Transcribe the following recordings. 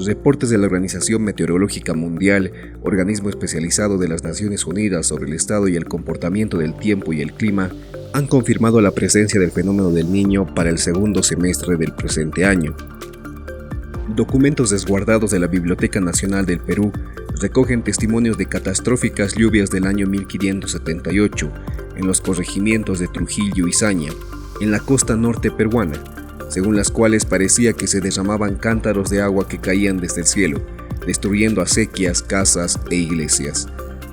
Reportes de la Organización Meteorológica Mundial, organismo especializado de las Naciones Unidas sobre el estado y el comportamiento del tiempo y el clima, han confirmado la presencia del fenómeno del Niño para el segundo semestre del presente año. Documentos resguardados de la Biblioteca Nacional del Perú recogen testimonios de catastróficas lluvias del año 1578 en los corregimientos de Trujillo y Saña, en la costa norte peruana, según las cuales parecía que se derramaban cántaros de agua que caían desde el cielo, destruyendo acequias, casas e iglesias.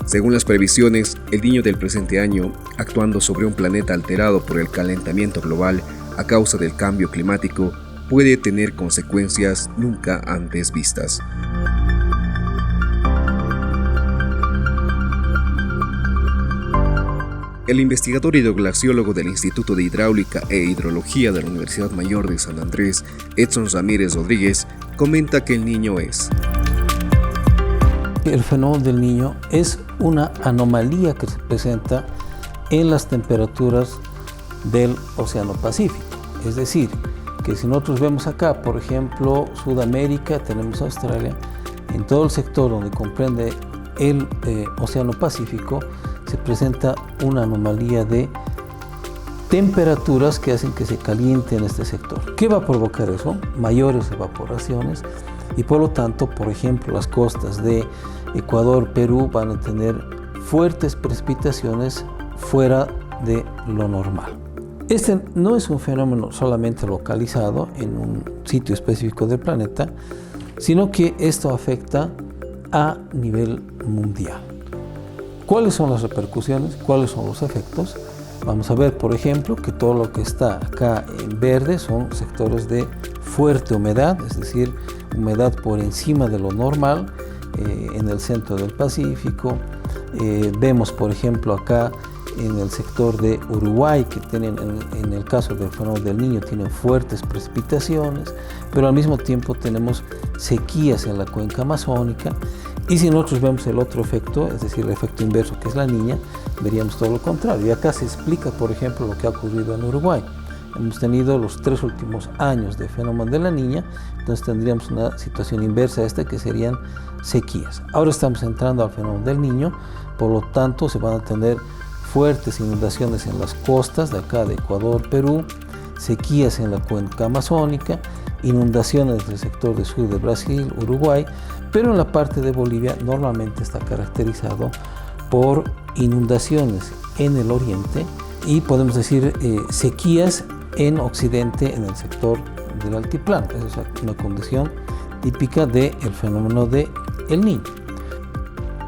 Según las previsiones, el Niño del presente año, actuando sobre un planeta alterado por el calentamiento global a causa del cambio climático, puede tener consecuencias nunca antes vistas. El investigador hidroglaciólogo del Instituto de Hidráulica e Hidrología de la Universidad Mayor de San Andrés, Edson Ramírez Rodríguez, comenta que el Niño es: el fenómeno del Niño es una anomalía que se presenta en las temperaturas del Océano Pacífico. Es decir, que si nosotros vemos acá, por ejemplo, Sudamérica, tenemos Australia, en todo el sector donde comprende el Océano Pacífico, se presenta una anomalía de temperaturas que hacen que se caliente en este sector. ¿Qué va a provocar eso? Mayores evaporaciones y por lo tanto, por ejemplo, las costas de Ecuador, Perú van a tener fuertes precipitaciones fuera de lo normal. Este no es un fenómeno solamente localizado en un sitio específico del planeta, sino que esto afecta a nivel mundial. ¿Cuáles son las repercusiones? ¿Cuáles son los efectos? Vamos a ver, por ejemplo, que todo lo que está acá en verde son sectores de fuerte humedad, es decir, humedad por encima de lo normal en el centro del Pacífico. Vemos, por ejemplo, acá en el sector de Uruguay, que tienen, en el caso del fenómeno del Niño, tienen fuertes precipitaciones, pero al mismo tiempo tenemos sequías en la cuenca amazónica. Y si nosotros vemos el otro efecto, es decir, el efecto inverso, que es la Niña, veríamos todo lo contrario. Y acá se explica, por ejemplo, lo que ha ocurrido en Uruguay. Hemos tenido los 3 últimos años de fenómeno de la Niña, entonces tendríamos una situación inversa a esta, que serían sequías. Ahora estamos entrando al fenómeno del Niño, por lo tanto se van a tener fuertes inundaciones en las costas de acá de Ecuador, Perú, sequías en la cuenca amazónica, inundaciones del sector de sur de Brasil, Uruguay, pero en la parte de Bolivia normalmente está caracterizado por inundaciones en el oriente y podemos decir sequías en occidente, en el sector del altiplano. Esa es una condición típica del fenómeno del Niño.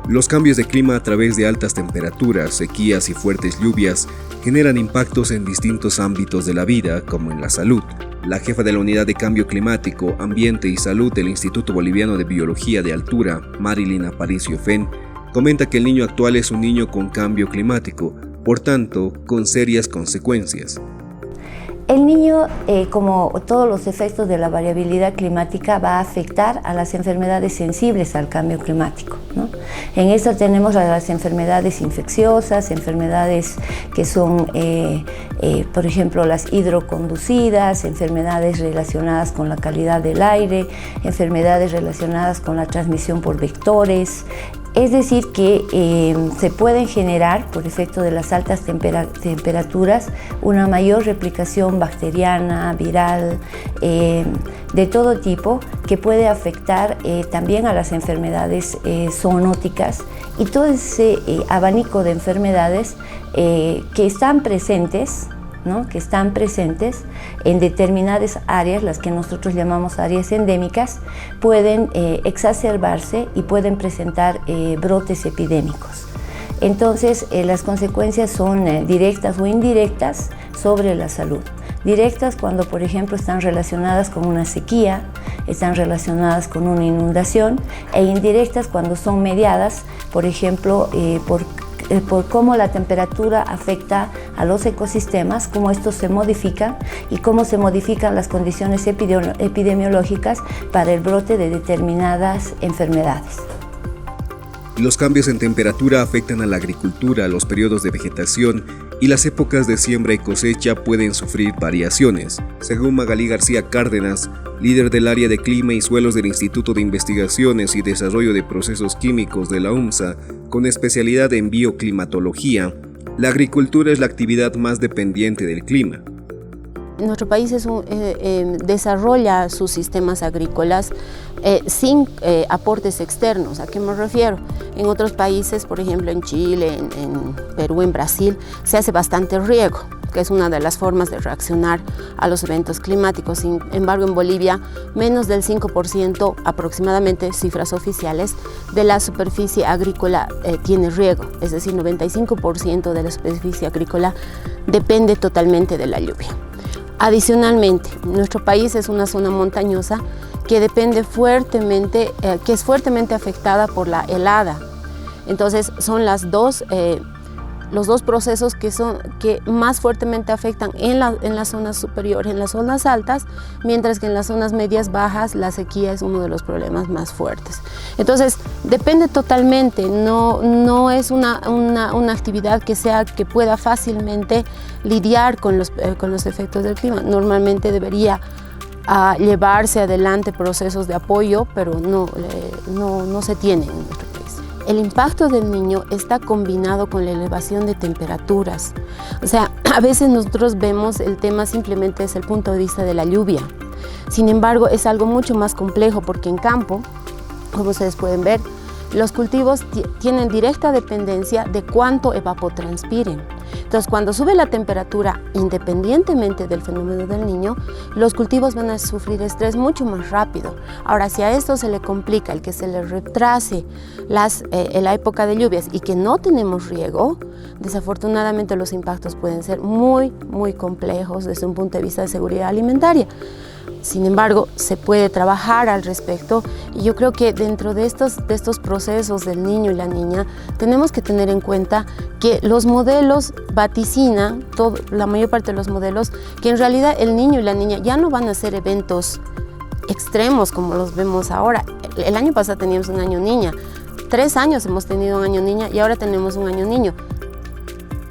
Los cambios de clima a través de altas temperaturas, sequías y fuertes lluvias generan impactos en distintos ámbitos de la vida, como en la salud. La jefa de la Unidad de Cambio Climático, Ambiente y Salud del Instituto Boliviano de Biología de Altura, Marilyn Aparicio Fenn, comenta que el Niño actual es un niño con cambio climático, por tanto, con serias consecuencias. El Niño, como todos los efectos de la variabilidad climática, va a afectar a las enfermedades sensibles al cambio climático, ¿no? En esto tenemos a las enfermedades infecciosas, enfermedades que son, por ejemplo, las hidroconducidas, enfermedades relacionadas con la calidad del aire, enfermedades relacionadas con la transmisión por vectores. Es decir, que se pueden generar, por efecto de las altas temperaturas, una mayor replicación bacteriana, viral, de todo tipo, que puede afectar también a las enfermedades zoonóticas y todo ese abanico de enfermedades que están presentes ¿no?, que están presentes en determinadas áreas, las que nosotros llamamos áreas endémicas, pueden exacerbarse y pueden presentar brotes epidémicos. Entonces, las consecuencias son directas o indirectas sobre la salud. Directas cuando, por ejemplo, están relacionadas con una sequía, están relacionadas con una inundación, e indirectas cuando son mediadas, por ejemplo, por cómo la temperatura afecta a los ecosistemas, cómo estos se modifican y cómo se modifican las condiciones epidemiológicas para el brote de determinadas enfermedades. Los cambios en temperatura afectan a la agricultura, los periodos de vegetación y las épocas de siembra y cosecha pueden sufrir variaciones. Según Magalí García Cárdenas, líder del área de clima y suelos del Instituto de Investigaciones y Desarrollo de Procesos Químicos de la UMSA, con especialidad en bioclimatología, la agricultura es la actividad más dependiente del clima. Nuestro país desarrolla sus sistemas agrícolas sin aportes externos. ¿A qué me refiero? En otros países, por ejemplo en Chile, en Perú, en Brasil, se hace bastante riego, que es una de las formas de reaccionar a los eventos climáticos. Sin embargo, en Bolivia, menos del 5% aproximadamente, cifras oficiales, de la superficie agrícola tiene riego, es decir, 95% de la superficie agrícola depende totalmente de la lluvia. Adicionalmente, nuestro país es una zona montañosa que depende fuertemente, que es fuertemente afectada por la helada. Entonces, son los dos procesos que más fuertemente afectan en las zonas superiores, en las zonas altas, mientras que en las zonas medias bajas la sequía es uno de los problemas más fuertes. Entonces, depende totalmente, no es una actividad que pueda fácilmente lidiar con los efectos del clima. Normalmente debería llevarse adelante procesos de apoyo, pero no se tiene en nuestro país. El impacto del niño está combinado con la elevación de temperaturas. O sea, a veces nosotros vemos el tema simplemente desde el punto de vista de la lluvia. Sin embargo, es algo mucho más complejo porque en campo, como ustedes pueden ver, los cultivos tienen directa dependencia de cuánto evapotranspiren. Entonces, cuando sube la temperatura, independientemente del fenómeno del niño, los cultivos van a sufrir estrés mucho más rápido. Ahora, si a esto se le complica el que se le retrase la época de lluvias y que no tenemos riego, desafortunadamente los impactos pueden ser muy, muy complejos desde un punto de vista de seguridad alimentaria. Sin embargo, se puede trabajar al respecto y yo creo que dentro de estos procesos del niño y la niña tenemos que tener en cuenta que los modelos vaticinan, la mayor parte de los modelos, que en realidad el niño y la niña ya no van a ser eventos extremos como los vemos ahora. El año pasado teníamos un año niña, 3 años hemos tenido un año niña y ahora tenemos un año niño.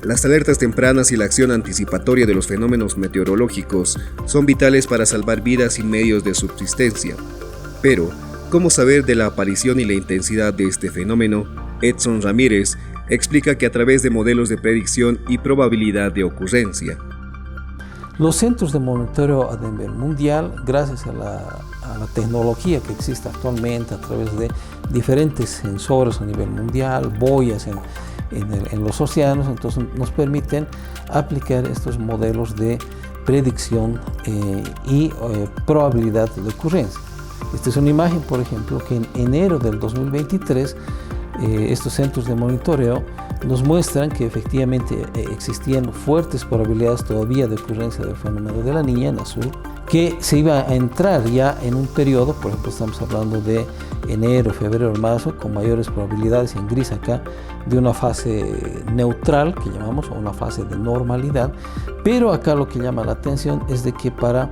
Las alertas tempranas y la acción anticipatoria de los fenómenos meteorológicos son vitales para salvar vidas y medios de subsistencia. Pero, ¿cómo saber de la aparición y la intensidad de este fenómeno? Edson Ramírez explica que a través de modelos de predicción y probabilidad de ocurrencia. Los centros de monitoreo a nivel mundial, gracias a la tecnología que existe actualmente a través de diferentes sensores a nivel mundial, boyas en los océanos, entonces nos permiten aplicar estos modelos de predicción y probabilidad de ocurrencia. Esta es una imagen, por ejemplo, que en enero del 2023 estos centros de monitoreo nos muestran que efectivamente existían fuertes probabilidades todavía de ocurrencia del fenómeno de la niña en azul, que se iba a entrar ya en un periodo, por ejemplo estamos hablando de enero, febrero, marzo, con mayores probabilidades en gris acá, de una fase neutral que llamamos, o una fase de normalidad, pero acá lo que llama la atención es de que para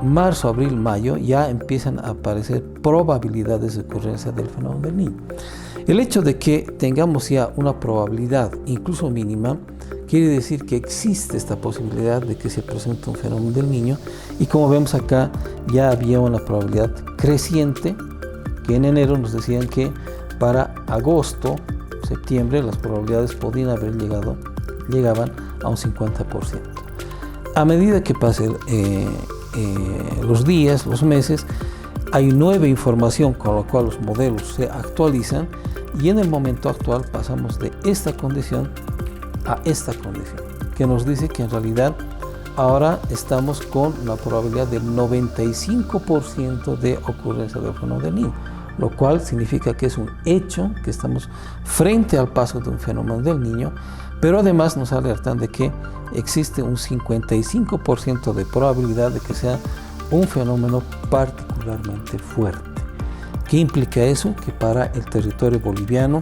marzo, abril, mayo ya empiezan a aparecer probabilidades de ocurrencia del fenómeno del niño. El hecho de que tengamos ya una probabilidad, incluso mínima, quiere decir que existe esta posibilidad de que se presente un fenómeno del niño, y como vemos acá ya había una probabilidad creciente, que en enero nos decían que para agosto, septiembre, las probabilidades podían llegaban a un 50%. A medida que pasen los días, los meses, hay nueva información con la cual los modelos se actualizan y en el momento actual pasamos de esta condición a esta condición. que nos dice que en realidad ahora estamos con la probabilidad del 95% de ocurrencia del fenómeno del Niño, lo cual significa que es un hecho, que estamos frente al paso de un fenómeno del Niño, pero además nos alertan de que existe un 55% de probabilidad de que sea un fenómeno particularmente fuerte. ¿Qué implica eso? Que para el territorio boliviano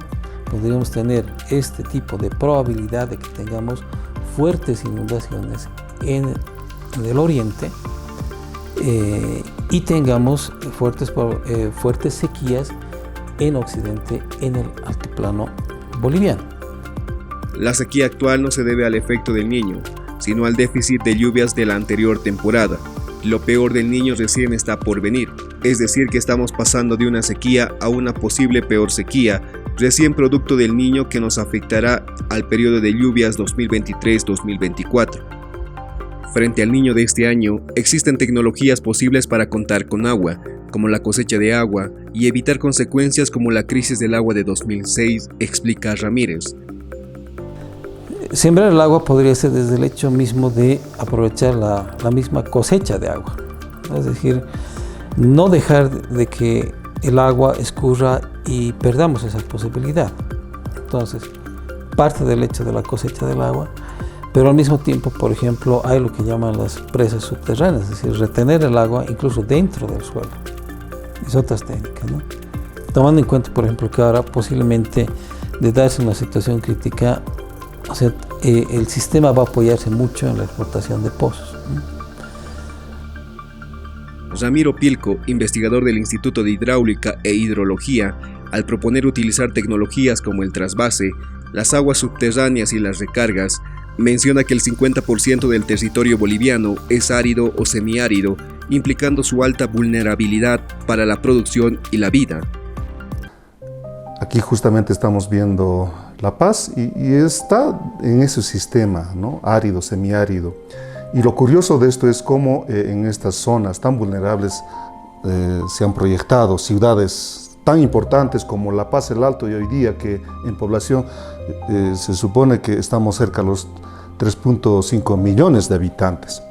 podríamos tener este tipo de probabilidad de que tengamos fuertes inundaciones en el oriente y tengamos fuertes sequías en occidente, en el altiplano boliviano. La sequía actual no se debe al efecto del Niño, sino al déficit de lluvias de la anterior temporada. Lo peor del Niño recién está por venir, es decir que estamos pasando de una sequía a una posible peor sequía, recién producto del Niño que nos afectará al periodo de lluvias 2023-2024. Frente al Niño de este año, existen tecnologías posibles para contar con agua, como la cosecha de agua, y evitar consecuencias como la crisis del agua de 2006, explica Ramírez. Sembrar el agua podría ser desde el hecho mismo de aprovechar la misma cosecha de agua. Es decir, no dejar de que el agua escurra y perdamos esa posibilidad. Entonces, parte del hecho de la cosecha del agua, pero al mismo tiempo, por ejemplo, hay lo que llaman las presas subterráneas, es decir, retener el agua incluso dentro del suelo. Es otras técnicas, ¿no? Tomando en cuenta, por ejemplo, que ahora posiblemente de darse una situación crítica, o sea, el sistema va a apoyarse mucho en la explotación de pozos, ¿no? Ramiro Pilco, investigador del Instituto de Hidráulica e Hidrología, al proponer utilizar tecnologías como el trasvase, las aguas subterráneas y las recargas, menciona que el 50% del territorio boliviano es árido o semiárido, implicando su alta vulnerabilidad para la producción y la vida. Aquí justamente estamos viendo La Paz y está en ese sistema, ¿no? Árido, semiárido. Y lo curioso de esto es cómo en estas zonas tan vulnerables se han proyectado ciudades tan importantes como La Paz, el Alto, y hoy día que en población se supone que estamos cerca de los 3.5 millones de habitantes.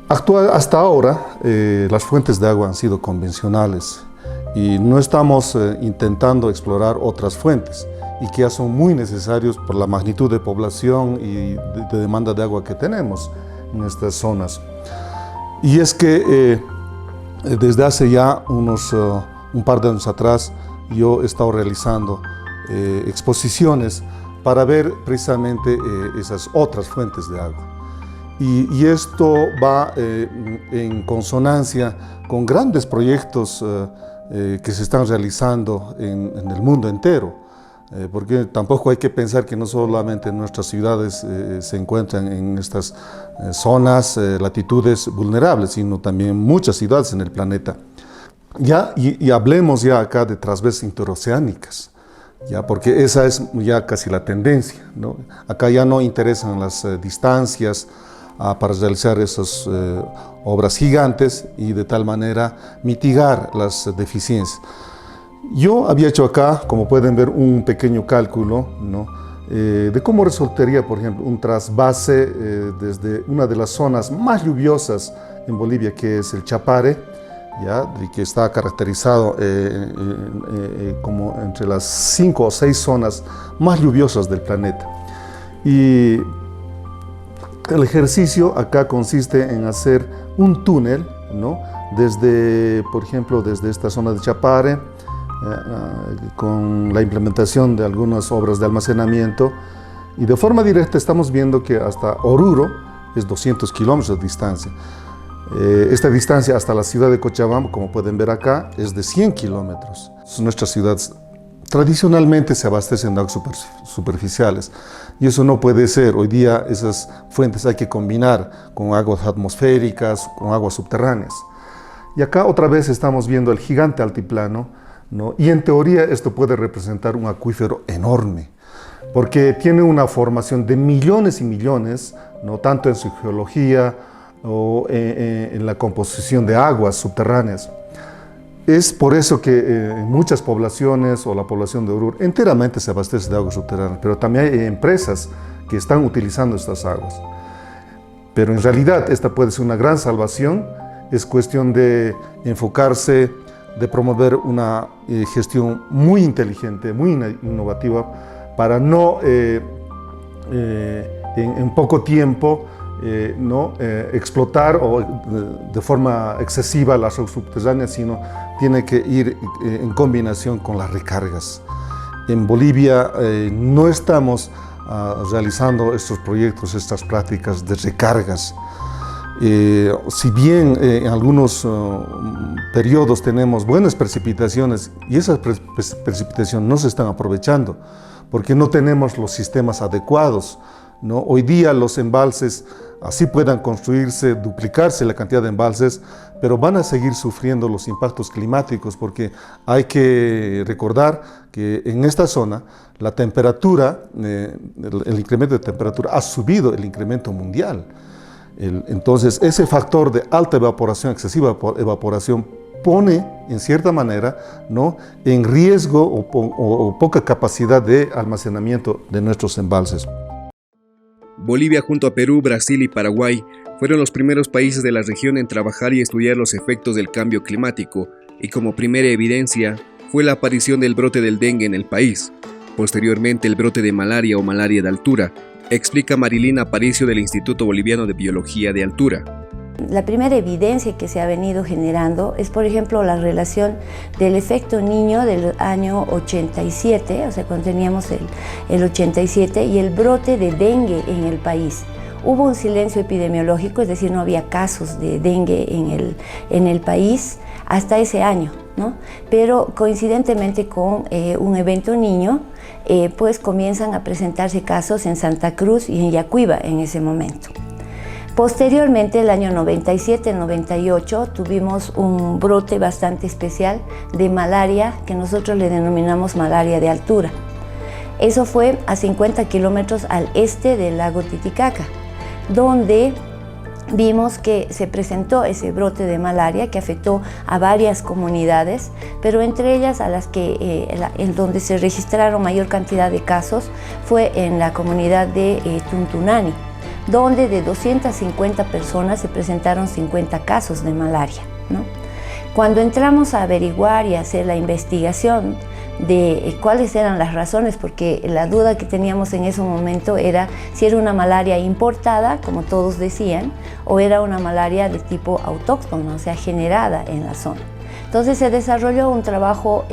Hasta ahora las fuentes de agua han sido convencionales y no estamos intentando explorar otras fuentes y que ya son muy necesarios por la magnitud de población y de demanda de agua que tenemos en estas zonas. Y es que desde hace ya un par de años atrás yo he estado realizando exposiciones para ver precisamente esas otras fuentes de agua. Y esto va en consonancia con grandes proyectos que se están realizando en el mundo entero. Porque tampoco hay que pensar que no solamente nuestras ciudades se encuentran en estas zonas, latitudes vulnerables, sino también muchas ciudades en el planeta. Y hablemos ya acá de trasvesas interoceánicas, ya, porque esa es ya casi la tendencia, ¿no? Acá ya no interesan las distancias para realizar esas obras gigantes y de tal manera mitigar las deficiencias. Yo había hecho acá, como pueden ver, un pequeño cálculo, ¿no? De cómo resultaría, por ejemplo, un trasvase desde una de las zonas más lluviosas en Bolivia, que es el Chapare, ¿ya? Y que está caracterizado como entre las 5 o 6 zonas más lluviosas del planeta. Y el ejercicio acá consiste en hacer un túnel, ¿no? Desde, por ejemplo, desde esta zona de Chapare, con la implementación de algunas obras de almacenamiento, y de forma directa estamos viendo que hasta Oruro es 200 kilómetros de distancia. Esta distancia hasta la ciudad de Cochabamba, como pueden ver acá, es de 100 kilómetros. Nuestras ciudades tradicionalmente se abastecen de aguas superficiales y eso no puede ser. Hoy día esas fuentes hay que combinar con aguas atmosféricas, con aguas subterráneas. Y acá otra vez estamos viendo el gigante altiplano, ¿no? Y en teoría esto puede representar un acuífero enorme, porque tiene una formación de millones y millones, ¿no? Tanto en su geología o en la composición de aguas subterráneas. Es por eso que en muchas poblaciones, o la población de Oruro, enteramente se abastece de aguas subterráneas, pero también hay empresas que están utilizando estas aguas. Pero en realidad esta puede ser una gran salvación, es cuestión de enfocarse, de promover una gestión muy inteligente, muy innovativa, para no en poco tiempo explotar de forma excesiva las aguas subterráneas, sino tiene que ir en combinación con las recargas. En Bolivia no estamos realizando estos proyectos, estas prácticas de recargas. Si bien en algunos periodos tenemos buenas precipitaciones y esas precipitaciones no se están aprovechando porque no tenemos los sistemas adecuados, ¿no? Hoy día los embalses, así puedan construirse, duplicarse la cantidad de embalses, pero van a seguir sufriendo los impactos climáticos porque hay que recordar que en esta zona la temperatura, el incremento de temperatura ha subido el incremento mundial. Entonces ese factor de alta evaporación, excesiva evaporación, pone en cierta manera, ¿no?, en riesgo o poca capacidad de almacenamiento de nuestros embalses. Bolivia junto a Perú, Brasil y Paraguay fueron los primeros países de la región en trabajar y estudiar los efectos del cambio climático, y como primera evidencia fue la aparición del brote del dengue en el país, posteriormente el brote de malaria o malaria de altura, explica Marilina Aparicio del Instituto Boliviano de Biología de Altura. La primera evidencia que se ha venido generando es, por ejemplo, la relación del efecto niño del año 87, o sea, cuando teníamos el 87, y el brote de dengue en el país. Hubo un silencio epidemiológico, es decir, no había casos de dengue en el país hasta ese año, ¿no? Pero coincidentemente con un evento niño, pues comienzan a presentarse casos en Santa Cruz y en Yacuiba en ese momento. Posteriormente, el año 97-98, tuvimos un brote bastante especial de malaria que nosotros le denominamos malaria de altura. Eso fue a 50 kilómetros al este del lago Titicaca, donde vimos que se presentó ese brote de malaria que afectó a varias comunidades, pero entre ellas a las que en donde se registraron mayor cantidad de casos fue en la comunidad de Tuntunani, donde de 250 personas se presentaron 50 casos de malaria, ¿no? Cuando entramos a averiguar y a hacer la investigación de cuáles eran las razones, porque la duda que teníamos en ese momento era si era una malaria importada, como todos decían, o era una malaria de tipo autóctono, o sea, generada en la zona. Entonces se desarrolló un trabajo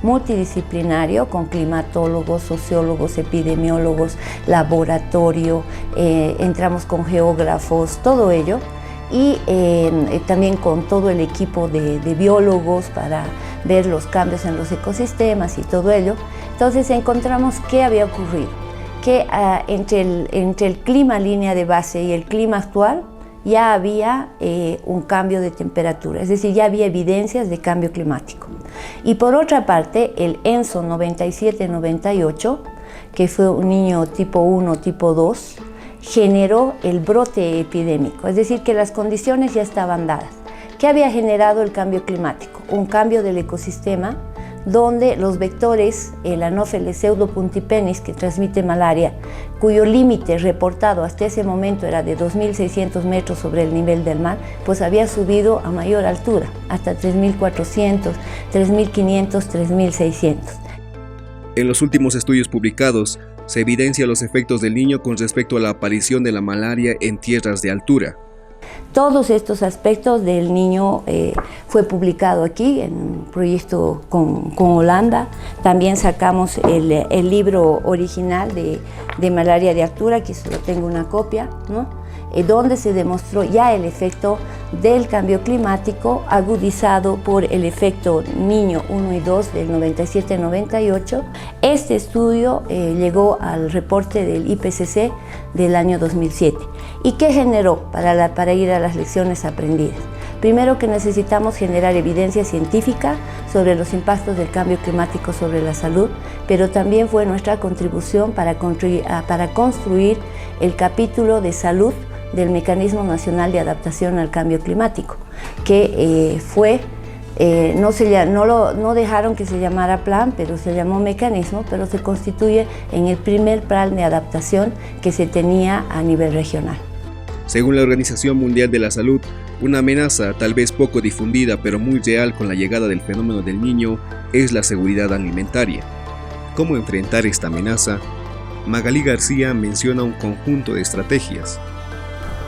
multidisciplinario con climatólogos, sociólogos, epidemiólogos, laboratorio, entramos con geógrafos, todo ello, y también con todo el equipo de biólogos para ver los cambios en los ecosistemas y todo ello. Entonces encontramos qué había ocurrido, que entre el clima línea de base y el clima actual ya había un cambio de temperatura, es decir, ya había evidencias de cambio climático. Y por otra parte, el ENSO 97-98, que fue un niño tipo 1, tipo 2, generó el brote epidémico, es decir, que las condiciones ya estaban dadas. ¿Qué había generado el cambio climático? Un cambio del ecosistema donde los vectores, el Anopheles pseudopuntipenis, que transmite malaria, cuyo límite reportado hasta ese momento era de 2.600 metros sobre el nivel del mar, pues había subido a mayor altura, hasta 3.400, 3.500, 3.600. En los últimos estudios publicados, se evidencia los efectos del niño con respecto a la aparición de la malaria en tierras de altura. Todos estos aspectos del niño fue publicado aquí en un proyecto con Holanda. También sacamos el libro original de malaria de altura, que solo tengo una copia, ¿no? Donde se demostró ya el efecto del cambio climático agudizado por el efecto niño 1 y 2 del 97-98. Este estudio llegó al reporte del IPCC del año 2007. ¿Y qué generó para ir a las lecciones aprendidas? Primero, que necesitamos generar evidencia científica sobre los impactos del cambio climático sobre la salud, pero también fue nuestra contribución para construir el capítulo de salud del Mecanismo Nacional de Adaptación al Cambio Climático, que fue no dejaron que se llamara plan, pero se llamó mecanismo, pero se constituye en el primer plan de adaptación que se tenía a nivel regional. Según la Organización Mundial de la Salud, una amenaza tal vez poco difundida pero muy real con la llegada del fenómeno del Niño es la seguridad alimentaria. ¿Cómo enfrentar esta amenaza? Magalí García menciona un conjunto de estrategias.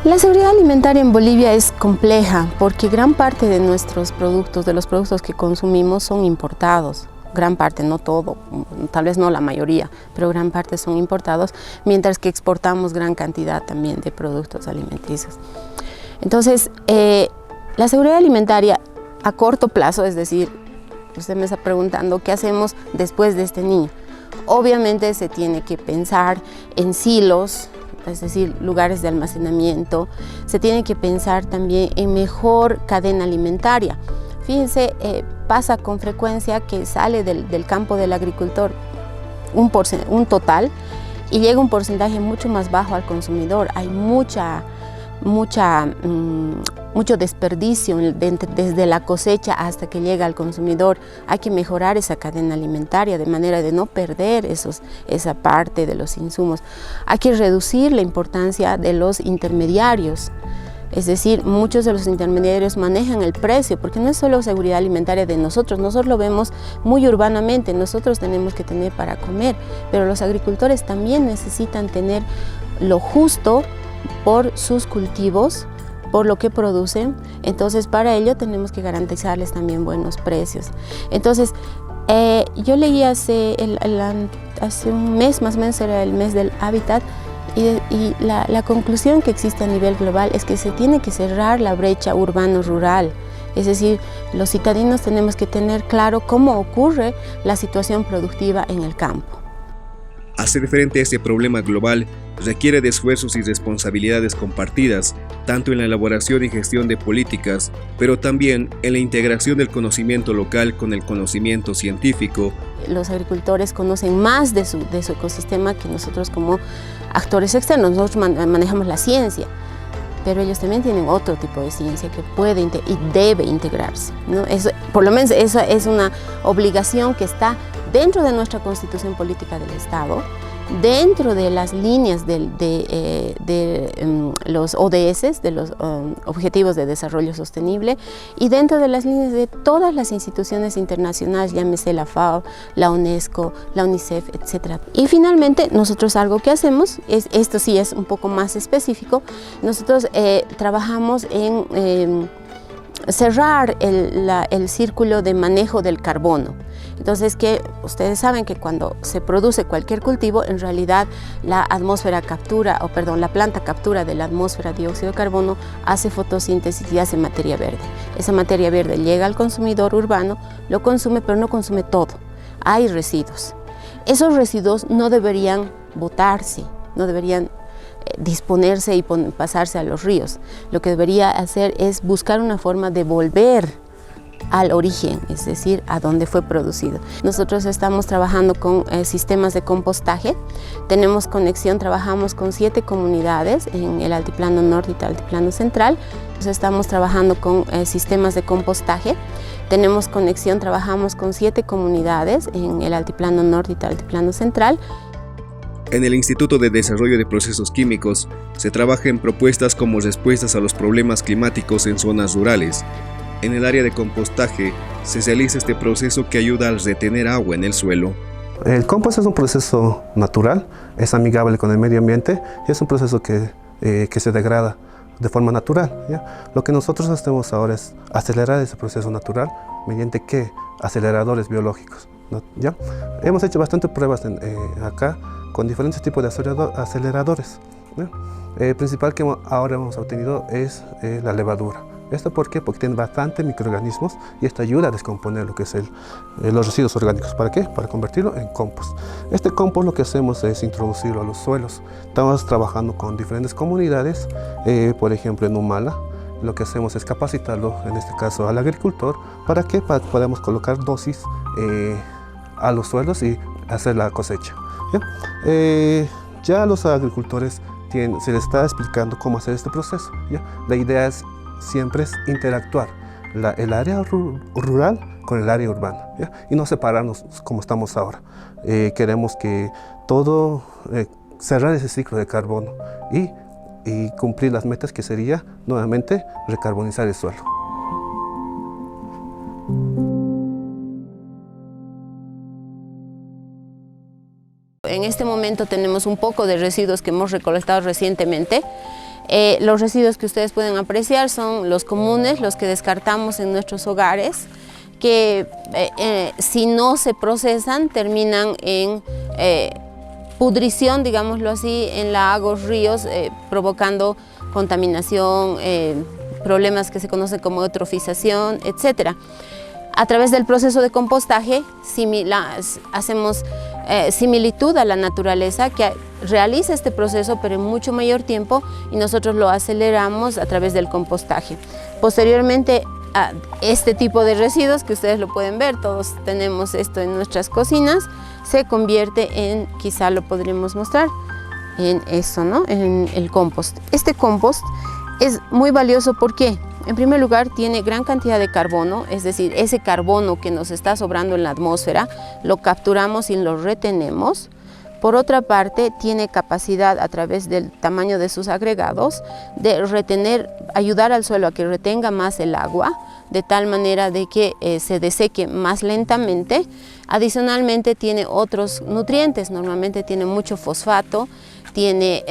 La seguridad alimentaria en Bolivia es compleja porque gran parte de nuestros productos, de los productos que consumimos, son importados. Gran parte, no todo, tal vez no la mayoría, pero gran parte son importados, mientras que exportamos gran cantidad también de productos alimenticios. Entonces, la seguridad alimentaria a corto plazo, es decir, usted me está preguntando qué hacemos después de este niño. Obviamente se tiene que pensar en silos, es decir, lugares de almacenamiento. Se tiene que pensar también en mejor cadena alimentaria. Fíjense, pasa con frecuencia que sale del campo del agricultor un total y llega un porcentaje mucho más bajo al consumidor. Hay mucho desperdicio desde la cosecha hasta que llega al consumidor. Hay que mejorar esa cadena alimentaria de manera de no perder esa parte de los insumos. Hay que reducir la importancia de los intermediarios. Es decir, muchos de los intermediarios manejan el precio, porque no es solo seguridad alimentaria de nosotros lo vemos muy urbanamente, nosotros tenemos que tener para comer, pero los agricultores también necesitan tener lo justo por sus cultivos, por lo que producen. Entonces para ello tenemos que garantizarles también buenos precios. Entonces yo leí hace un mes, más o menos era el mes del hábitat, y la conclusión que existe a nivel global es que se tiene que cerrar la brecha urbano-rural. Es decir, los citadinos tenemos que tener claro cómo ocurre la situación productiva en el campo. Hacer frente a este problema global requiere de esfuerzos y responsabilidades compartidas, tanto en la elaboración y gestión de políticas, pero también en la integración del conocimiento local con el conocimiento científico. Los agricultores conocen más de su ecosistema que nosotros como actores externos. Nosotros manejamos la ciencia, pero ellos también tienen otro tipo de ciencia que puede y debe integrarse, ¿no? Por lo menos esa es una obligación que está dentro de nuestra Constitución Política del Estado, dentro de las líneas de los ODS, de los Objetivos de Desarrollo Sostenible, y dentro de las líneas de todas las instituciones internacionales, llámese la FAO, la UNESCO, la UNICEF, etc. Y finalmente, nosotros algo que hacemos, esto sí es un poco más específico, nosotros trabajamos en cerrar el círculo de manejo del carbono. Entonces, que ustedes saben que cuando se produce cualquier cultivo, en realidad la planta captura de la atmósfera dióxido de carbono, hace fotosíntesis y hace materia verde. Esa materia verde llega al consumidor urbano, lo consume, pero no consume todo. Hay residuos. Esos residuos no deberían botarse, no deberían disponerse y pasarse a los ríos. Lo que debería hacer es buscar una forma de volver al origen, es decir, a donde fue producido. Nosotros estamos trabajando con sistemas de compostaje. Tenemos conexión, trabajamos con 7 comunidades en el Altiplano Norte y el Altiplano Central. Entonces, estamos trabajando con sistemas de compostaje. Tenemos conexión, trabajamos con 7 comunidades en el Altiplano Norte y el Altiplano Central. En el Instituto de Desarrollo de Procesos Químicos se trabaja en propuestas como respuestas a los problemas climáticos en zonas rurales. En el área de compostaje se realiza este proceso que ayuda a retener agua en el suelo. El compost es un proceso natural, es amigable con el medio ambiente y es un proceso que se degrada de forma natural, ¿ya? Lo que nosotros hacemos ahora es acelerar ese proceso natural mediante ¿qué? Aceleradores biológicos, ¿no? ¿Ya? Hemos hecho bastantes pruebas acá con diferentes tipos de aceleradores, ¿no? El principal que ahora hemos obtenido es la levadura. ¿Esto por qué? Porque tiene bastantes microorganismos y esto ayuda a descomponer lo que es los residuos orgánicos. ¿Para qué? Para convertirlo en compost. Este compost lo que hacemos es introducirlo a los suelos. Estamos trabajando con diferentes comunidades, por ejemplo en Humala. Lo que hacemos es capacitarlo, en este caso al agricultor, ¿para qué? Para que podamos colocar dosis a los suelos y hacer la cosecha. Ya a los agricultores se les está explicando cómo hacer este proceso, ¿ya? La idea siempre es interactuar. el área rural con el área urbana, ¿ya? Y no separarnos como estamos ahora. Queremos que todo, cerrar ese ciclo de carbono y cumplir las metas que sería nuevamente recarbonizar el suelo. En este momento tenemos un poco de residuos que hemos recolectado recientemente. Los residuos que ustedes pueden apreciar son los comunes, los que descartamos en nuestros hogares, que si no se procesan terminan en pudrición, digámoslo así, en lagos, ríos, provocando contaminación, problemas que se conocen como eutrofización, etc. A través del proceso de compostaje hacemos similitud a la naturaleza que realiza este proceso pero en mucho mayor tiempo, y nosotros lo aceleramos a través del compostaje. Posteriormente a este tipo de residuos, que ustedes lo pueden ver, todos tenemos esto en nuestras cocinas, se convierte en, quizá lo podríamos mostrar, en eso, ¿no? En el compost. Este compost es muy valioso porque, en primer lugar, tiene gran cantidad de carbono, es decir, ese carbono que nos está sobrando en la atmósfera, lo capturamos y lo retenemos. Por otra parte, tiene capacidad, a través del tamaño de sus agregados, de retener, ayudar al suelo a que retenga más el agua, de tal manera de que se deseque más lentamente. Adicionalmente, tiene otros nutrientes, normalmente tiene mucho fosfato, tiene,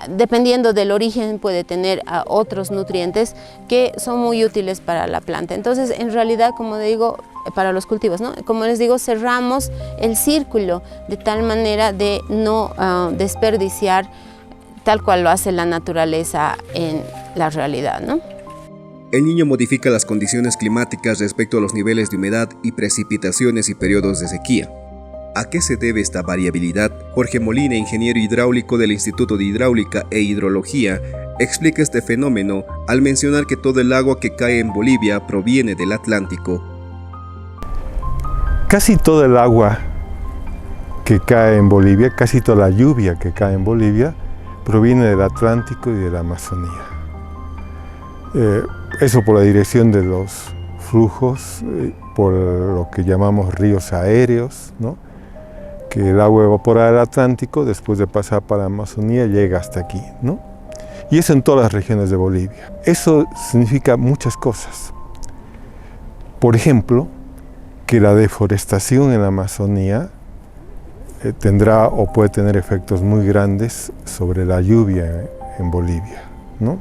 dependiendo del origen, puede tener otros nutrientes que son muy útiles para la planta. Entonces, en realidad, como digo, para los cultivos, ¿no? Como les digo, cerramos el círculo de tal manera de no desperdiciar tal cual lo hace la naturaleza en la realidad, ¿no? El Niño modifica las condiciones climáticas respecto a los niveles de humedad y precipitaciones y periodos de sequía. ¿A qué se debe esta variabilidad? Jorge Molina, ingeniero hidráulico del Instituto de Hidráulica e Hidrología, explica este fenómeno al mencionar que todo el agua que cae en Bolivia proviene del Atlántico. Casi todo el agua que cae en Bolivia, casi toda la lluvia que cae en Bolivia, proviene del Atlántico y de la Amazonía. Eso por la dirección de los flujos, por lo que llamamos ríos aéreos, ¿no? Que el agua evaporada del Atlántico, después de pasar para la Amazonía, llega hasta aquí, ¿no? Y eso en todas las regiones de Bolivia. Eso significa muchas cosas. Por ejemplo, que la deforestación en la Amazonía tendrá o puede tener efectos muy grandes sobre la lluvia en Bolivia, ¿no?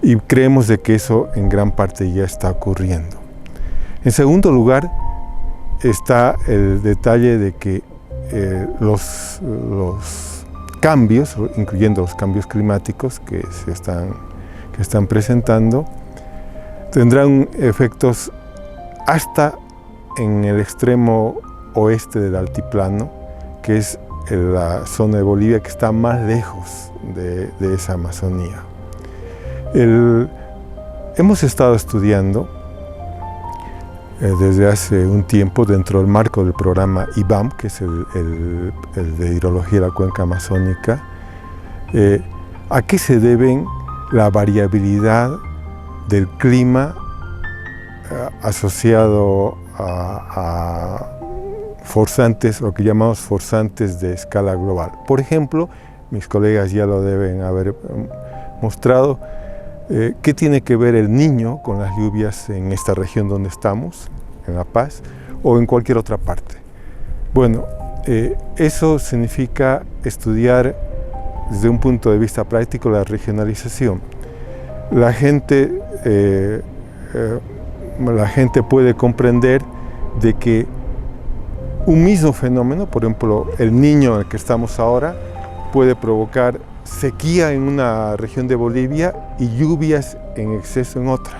Y creemos de que eso en gran parte ya está ocurriendo. En segundo lugar, está el detalle de que los cambios, incluyendo los cambios climáticos que están presentando, tendrán efectos hasta en el extremo oeste del altiplano, que es la zona de Bolivia que está más lejos de esa Amazonía. Hemos estado estudiando desde hace un tiempo, dentro del marco del programa IBAM, que es el de Hidrología de la Cuenca Amazónica, a qué se deben la variabilidad del clima asociado a forzantes, lo que llamamos forzantes de escala global. Por ejemplo, mis colegas ya lo deben haber mostrado, ¿qué tiene que ver el Niño con las lluvias en esta región donde estamos, en La Paz, o en cualquier otra parte? Bueno, eso significa estudiar desde un punto de vista práctico la regionalización. La gente puede comprender de que un mismo fenómeno, por ejemplo, el Niño en el que estamos ahora, puede provocar sequía en una región de Bolivia y lluvias en exceso en otra.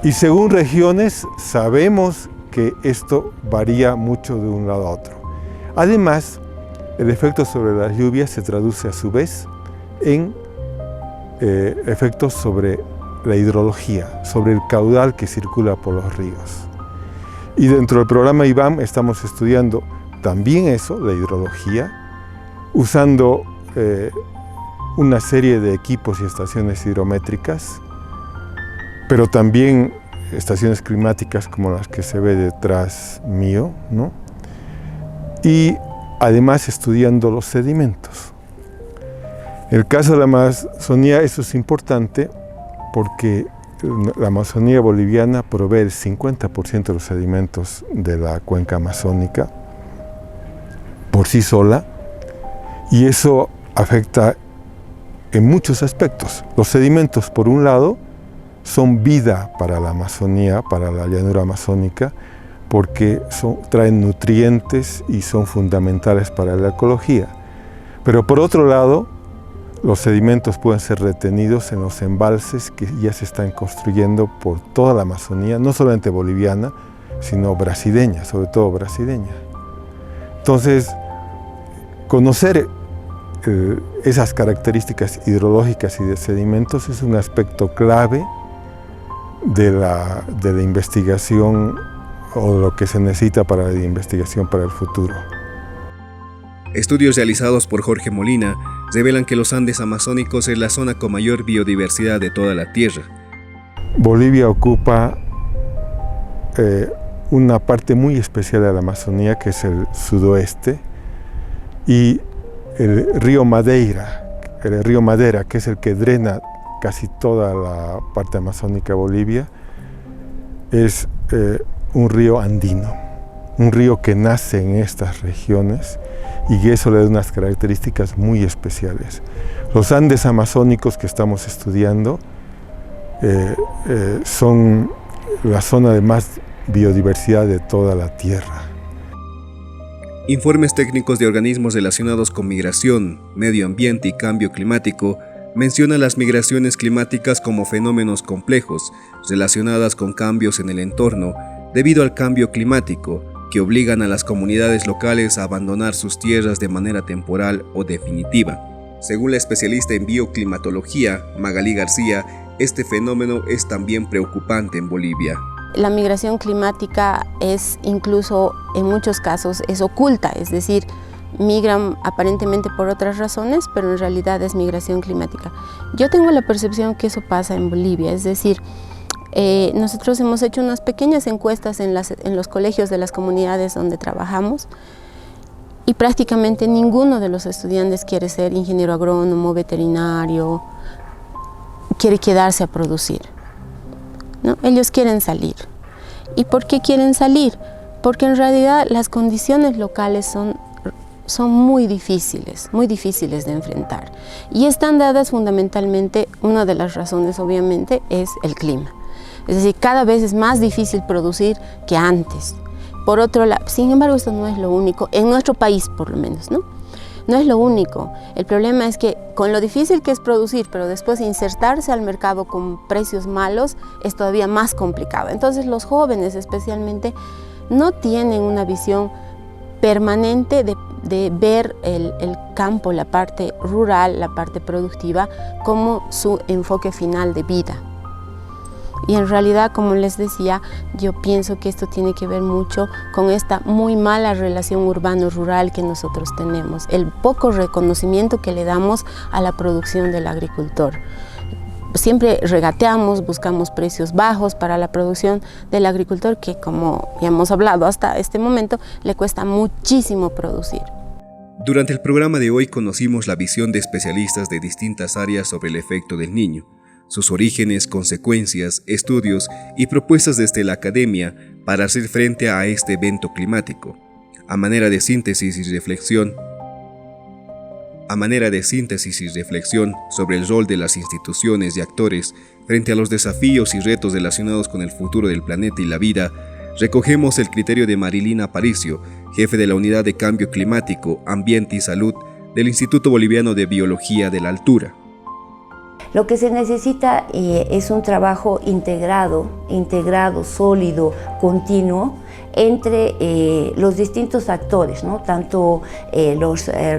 Y según regiones sabemos que esto varía mucho de un lado a otro. Además, el efecto sobre las lluvias se traduce a su vez en efectos sobre la hidrología, sobre el caudal que circula por los ríos. Y dentro del programa IBAM estamos estudiando también eso, la hidrología, usando una serie de equipos y estaciones hidrométricas pero también estaciones climáticas como las que se ve detrás mío, ¿no? Y además estudiando los sedimentos. En el caso de la Amazonía eso es importante porque la Amazonía boliviana provee el 50% de los sedimentos de la cuenca amazónica por sí sola, y eso afecta en muchos aspectos. Los sedimentos, por un lado, son vida para la Amazonía, para la llanura amazónica, porque traen nutrientes y son fundamentales para la ecología. Pero por otro lado, los sedimentos pueden ser retenidos en los embalses que ya se están construyendo por toda la Amazonía, no solamente boliviana, sino brasileña, sobre todo brasileña. Entonces, conocer esas características hidrológicas y de sedimentos es un aspecto clave de la investigación o lo que se necesita para la investigación para el futuro. Estudios realizados por Jorge Molina revelan que los Andes amazónicos es la zona con mayor biodiversidad de toda la Tierra. Bolivia ocupa una parte muy especial de la Amazonía, que es el sudoeste, y el río Madera, que es el que drena casi toda la parte amazónica de Bolivia, es un río andino, un río que nace en estas regiones y que eso le da unas características muy especiales. Los Andes amazónicos que estamos estudiando son la zona de más biodiversidad de toda la Tierra. Informes técnicos de organismos relacionados con migración, medio ambiente y cambio climático mencionan las migraciones climáticas como fenómenos complejos relacionadas con cambios en el entorno debido al cambio climático, que obligan a las comunidades locales a abandonar sus tierras de manera temporal o definitiva. Según la especialista en bioclimatología, Magalí García, este fenómeno es también preocupante en Bolivia. La migración climática es incluso, en muchos casos, es oculta, es decir, migran aparentemente por otras razones, pero en realidad es migración climática. Yo tengo la percepción que eso pasa en Bolivia, es decir, nosotros hemos hecho unas pequeñas encuestas en los colegios de las comunidades donde trabajamos y prácticamente ninguno de los estudiantes quiere ser ingeniero agrónomo, veterinario, quiere quedarse a producir, ¿no? Ellos quieren salir. ¿Y por qué quieren salir? Porque en realidad las condiciones locales son muy difíciles de enfrentar y están dadas fundamentalmente, una de las razones obviamente es el clima. Es decir, cada vez es más difícil producir que antes. Por otro lado, sin embargo, esto no es lo único, en nuestro país por lo menos, ¿no? No es lo único. El problema es que con lo difícil que es producir, pero después insertarse al mercado con precios malos, es todavía más complicado. Entonces los jóvenes especialmente no tienen una visión permanente de ver el campo, la parte rural, la parte productiva, como su enfoque final de vida. Y en realidad, como les decía, yo pienso que esto tiene que ver mucho con esta muy mala relación urbano-rural que nosotros tenemos, el poco reconocimiento que le damos a la producción del agricultor. Siempre regateamos, buscamos precios bajos para la producción del agricultor, que como ya hemos hablado hasta este momento, le cuesta muchísimo producir. Durante el programa de hoy conocimos la visión de especialistas de distintas áreas sobre el efecto del Niño, sus orígenes, consecuencias, estudios y propuestas desde la academia para hacer frente a este evento climático. A manera de síntesis y reflexión sobre el rol de las instituciones y actores frente a los desafíos y retos relacionados con el futuro del planeta y la vida, recogemos el criterio de Marilina Aparicio, jefe de la Unidad de Cambio Climático, Ambiente y Salud del Instituto Boliviano de Biología de la Altura. Lo que se necesita es un trabajo integrado, sólido, continuo, entre los distintos actores, ¿no? Tanto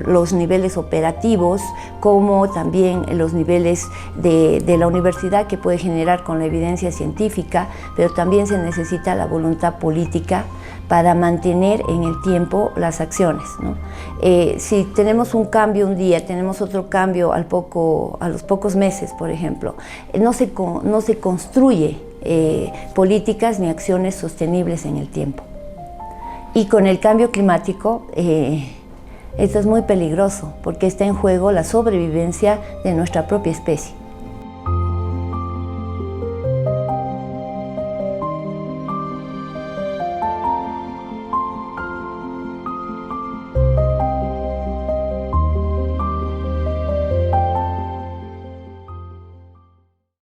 los niveles operativos como también los niveles de la universidad, que puede generar con la evidencia científica, pero también se necesita la voluntad política para mantener en el tiempo las acciones, ¿no? Si tenemos un cambio un día, tenemos otro cambio a los pocos meses, por ejemplo, no se construye políticas ni acciones sostenibles en el tiempo. Y con el cambio climático, esto es muy peligroso porque está en juego la sobrevivencia de nuestra propia especie.